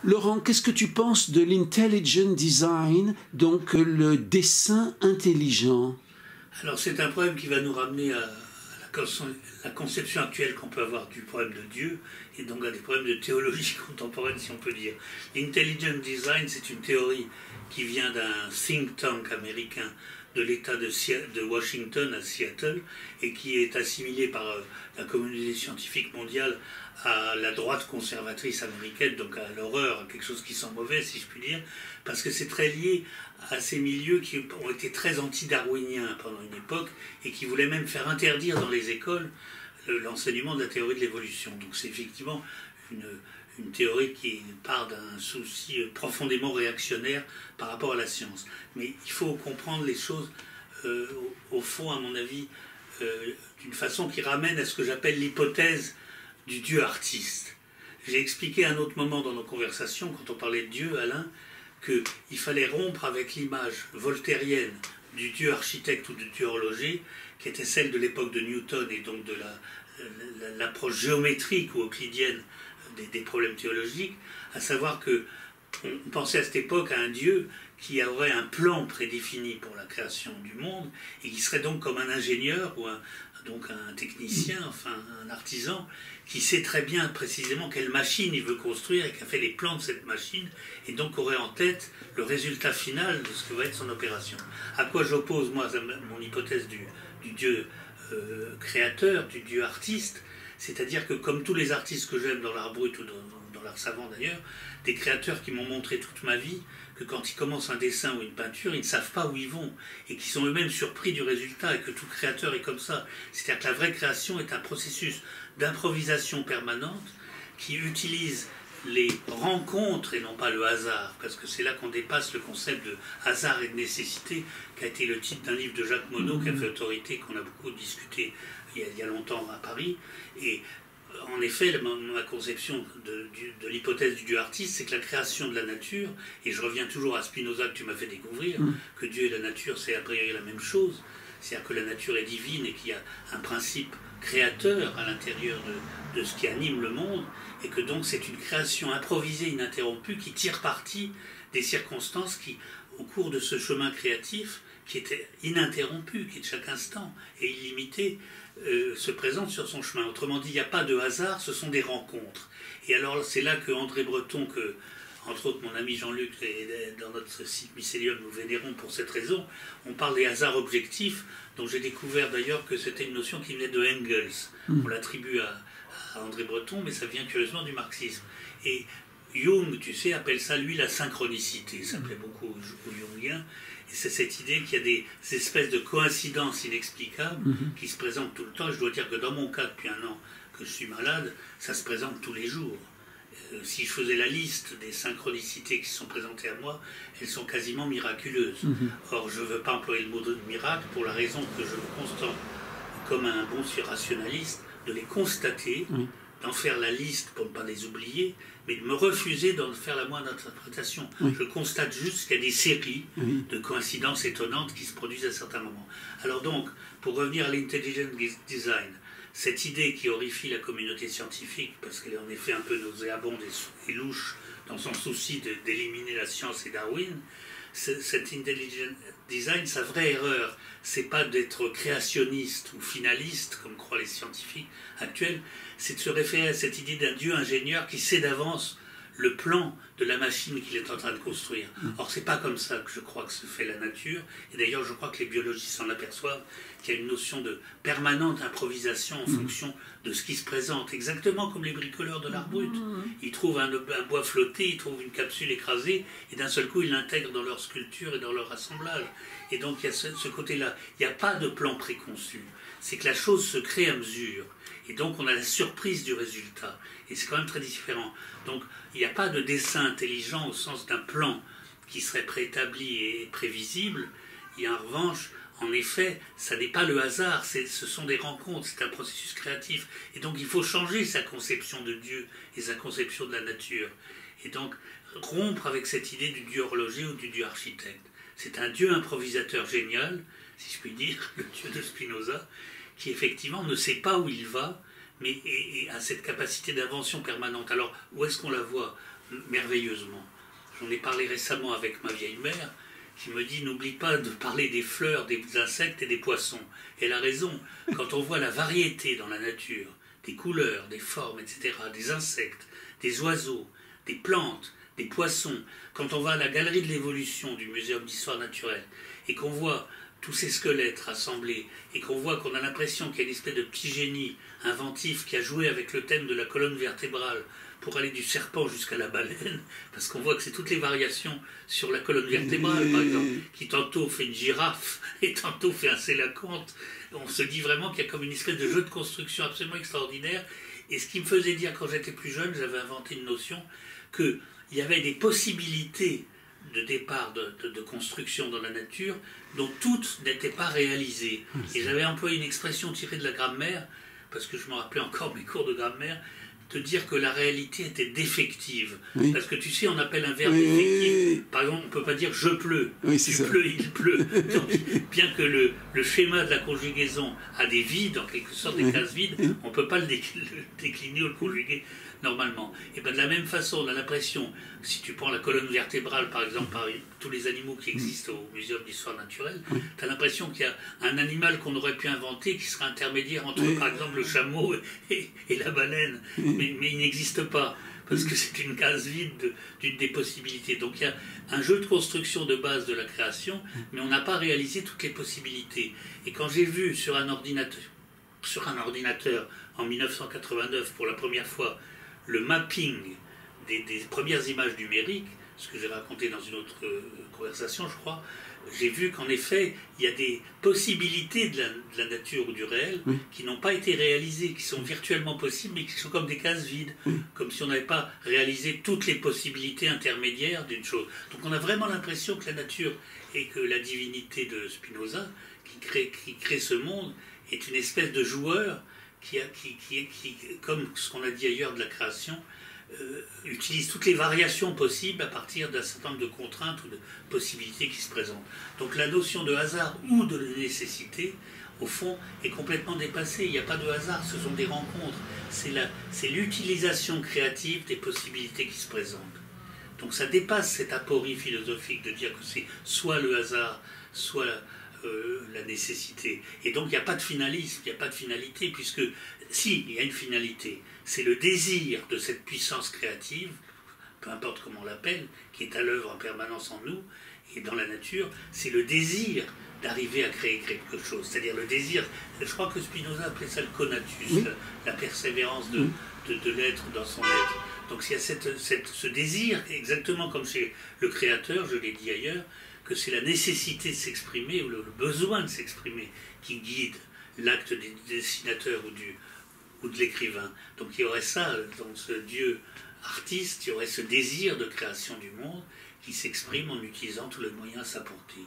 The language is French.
Laurent, qu'est-ce que tu penses de l'intelligent design, donc le dessin intelligent? Alors c'est un problème qui va nous ramener à la conception actuelle qu'on peut avoir du problème de Dieu, et donc à des problèmes de théologie contemporaine, si on peut dire. L'intelligent design, c'est une théorie qui vient d'un think tank américain de l'État de Washington à Seattle, et qui est assimilée par la communauté scientifique mondiale à la droite conservatrice américaine, donc à l'horreur, à quelque chose qui sent mauvais, si je puis dire, parce que c'est très lié à ces milieux qui ont été très anti-darwiniens pendant une époque, et qui voulaient même faire interdire dans les écoles l'enseignement de la théorie de l'évolution. Donc c'est effectivement une théorie qui part d'un souci profondément réactionnaire par rapport à la science. Mais il faut comprendre les choses, au fond, à mon avis, d'une façon qui ramène à ce que j'appelle l'hypothèse du Dieu artiste. J'ai expliqué à un autre moment dans nos conversations, quand on parlait de Dieu, Alain, qu'il fallait rompre avec l'image voltairienne du Dieu architecte ou du Dieu horloger, qui était celle de l'époque de Newton et donc de l'approche géométrique ou euclidienne des problèmes théologiques, à savoir qu'on pensait à cette époque à un Dieu qui aurait un plan prédéfini pour la création du monde et qui serait donc comme un ingénieur ou donc un technicien, enfin un artisan, qui sait très bien précisément quelle machine il veut construire et qui a fait les plans de cette machine et donc aurait en tête le résultat final de ce que va être son opération. À quoi j'oppose, moi, mon hypothèse du Dieu créateur, du Dieu artiste, c'est-à-dire que comme tous les artistes que j'aime dans l'art brut ou dans l'art savant d'ailleurs, des créateurs qui m'ont montré toute ma vie que quand ils commencent un dessin ou une peinture, ils ne savent pas où ils vont et qui sont eux-mêmes surpris du résultat et que tout créateur est comme ça. C'est-à-dire que la vraie création est un processus d'improvisation permanente qui utilise les rencontres et non pas le hasard, parce que c'est là qu'on dépasse le concept de hasard et de nécessité qui a été le titre d'un livre de Jacques Monod qui a fait autorité, qu'on a beaucoup discuté il y a longtemps à Paris. Et en effet, ma conception de l'hypothèse du Dieu artiste, c'est que la création de la nature, et je reviens toujours à Spinoza que tu m'as fait découvrir, que Dieu et la nature c'est a priori la même chose, c'est-à-dire que la nature est divine et qu'il y a un principe créateur à l'intérieur de ce qui anime le monde, et que donc c'est une création improvisée, ininterrompue, qui tire parti des circonstances qui, au cours de ce chemin créatif, qui était ininterrompu, qui de chaque instant est illimité, se présente sur son chemin. Autrement dit, il n'y a pas de hasard, ce sont des rencontres. Et alors c'est là que André Breton, que entre autres mon ami Jean-Luc, dans notre site Mycélium, nous vénérons pour cette raison, on parle des hasards objectifs, dont j'ai découvert d'ailleurs que c'était une notion qui venait de Engels. On l'attribue à André Breton, mais ça vient curieusement du marxisme. Et Jung, tu sais, appelle ça, lui, la synchronicité. Ça plaît beaucoup aux Jungiens. Et c'est cette idée qu'il y a des espèces de coïncidences inexplicables qui se présentent tout le temps. Et je dois dire que dans mon cas, depuis un an que je suis malade, ça se présente tous les jours. Si je faisais la liste des synchronicités qui sont présentées à moi, elles sont quasiment miraculeuses. Or, je ne veux pas employer le mot de miracle pour la raison que je me constate comme un bon rationaliste, de les constater, d'en faire la liste pour ne pas les oublier, mais de me refuser d'en faire la moindre interprétation. Je constate juste qu'il y a des séries de coïncidences étonnantes qui se produisent à certains moments. Alors donc, pour revenir à l'intelligent design, cette idée qui horrifie la communauté scientifique, parce qu'elle est en effet un peu nauséabonde et louche dans son souci d'éliminer la science et Darwin, cet intelligent design, sa vraie erreur, c'est pas d'être créationniste ou finaliste, comme croient les scientifiques actuels, c'est de se référer à cette idée d'un Dieu ingénieur qui sait d'avance le plan de la machine qu'il est en train de construire. Or, c'est pas comme ça que je crois que se fait la nature, et d'ailleurs je crois que les biologistes s'en aperçoivent, qu'il y a une notion de permanente improvisation en fonction de ce qui se présente, exactement comme les bricoleurs de l'art brut. Ils trouvent un bois flotté, ils trouvent une capsule écrasée, et d'un seul coup ils l'intègrent dans leur sculpture et dans leur assemblage. Et donc il y a ce côté-là, il n'y a pas de plan préconçu, c'est que la chose se crée à mesure, et donc on a la surprise du résultat, et c'est quand même très différent. Donc il n'y a pas de dessin intelligent au sens d'un plan qui serait préétabli et prévisible. Il y a en revanche, en effet, ça n'est pas le hasard, ce sont des rencontres, c'est un processus créatif. Et donc il faut changer sa conception de Dieu et sa conception de la nature. Et donc rompre avec cette idée du Dieu horloger ou du Dieu architecte. C'est un Dieu improvisateur génial, si je puis dire, le Dieu de Spinoza, qui effectivement ne sait pas où il va, mais et a cette capacité d'invention permanente. Alors, où est-ce qu'on la voit? merveilleusement. J'en ai parlé récemment avec ma vieille mère, qui me dit, n'oublie pas de parler des fleurs, des insectes et des poissons. Elle a raison, quand on voit la variété dans la nature, des couleurs, des formes, etc., des insectes, des oiseaux, des plantes, des poissons, quand on va à la galerie de l'évolution du Muséum d'histoire naturelle, et qu'on voit tous ces squelettes rassemblés, et qu'on voit qu'on a l'impression qu'il y a une espèce de petit génie inventif qui a joué avec le thème de la colonne vertébrale pour aller du serpent jusqu'à la baleine, parce qu'on voit que c'est toutes les variations sur la colonne vertébrale, par exemple, qui tantôt fait une girafe et tantôt fait un sélacanthe. On se dit vraiment qu'il y a comme une espèce de jeu de construction absolument extraordinaire. Et ce qui me faisait dire, quand j'étais plus jeune, j'avais inventé une notion qu'il y avait des possibilités de départ de construction dans la nature dont toutes n'étaient pas réalisées. Et j'avais employé une expression tirée de la grammaire, parce que je me rappelais encore mes cours de grammaire, de dire que la réalité était défective. Oui. Parce que tu sais, on appelle un verbe défectif. Par exemple, on ne peut pas dire « je pleut ». Oui, tu pleut, il pleut. Donc, bien que le schéma de la conjugaison a des vides, en quelque sorte des cases vides, on ne peut pas le décliner ou le conjuguer normalement. Et bien de la même façon, on a l'impression, si tu prends la colonne vertébrale, par exemple, par tous les animaux qui existent au Muséum d'histoire naturelle, tu as l'impression qu'il y a un animal qu'on aurait pu inventer qui serait intermédiaire entre, par exemple, le chameau et la baleine. Mais il n'existe pas, parce que c'est une case vide d'une des possibilités. Donc il y a un jeu de construction de base de la création, mais on n'a pas réalisé toutes les possibilités. Et quand j'ai vu sur un ordinateur en 1989 pour la première fois le mapping des premières images numériques, ce que j'ai raconté dans une autre conversation, je crois, j'ai vu qu'en effet, il y a des possibilités de la nature ou du réel qui n'ont pas été réalisées, qui sont virtuellement possibles, mais qui sont comme des cases vides, comme si on n'avait pas réalisé toutes les possibilités intermédiaires d'une chose. Donc on a vraiment l'impression que la nature et que la divinité de Spinoza, qui crée ce monde, est une espèce de joueur qui comme ce qu'on a dit ailleurs de la création, utilise toutes les variations possibles à partir d'un certain nombre de contraintes ou de possibilités qui se présentent. Donc la notion de hasard ou de nécessité, au fond, est complètement dépassée. Il n'y a pas de hasard, ce sont des rencontres. C'est l'utilisation créative des possibilités qui se présentent. Donc ça dépasse cette aporie philosophique de dire que c'est soit le hasard, soit la nécessité. Et donc il n'y a pas de finalisme, il n'y a pas de finalité, puisque si, il y a une finalité, c'est le désir de cette puissance créative, peu importe comment on l'appelle, qui est à l'œuvre en permanence en nous et dans la nature, c'est le désir d'arriver à créer quelque chose. C'est-à-dire le désir, je crois que Spinoza appelait ça le conatus, la persévérance de l'être dans son être. Donc il y a ce désir, exactement comme chez le créateur, je l'ai dit ailleurs, que c'est la nécessité de s'exprimer, ou le besoin de s'exprimer, qui guide l'acte du dessinateur ou de l'écrivain. Donc il y aurait ça, dans ce Dieu artiste, il y aurait ce désir de création du monde qui s'exprime en utilisant tous les moyens à sa portée.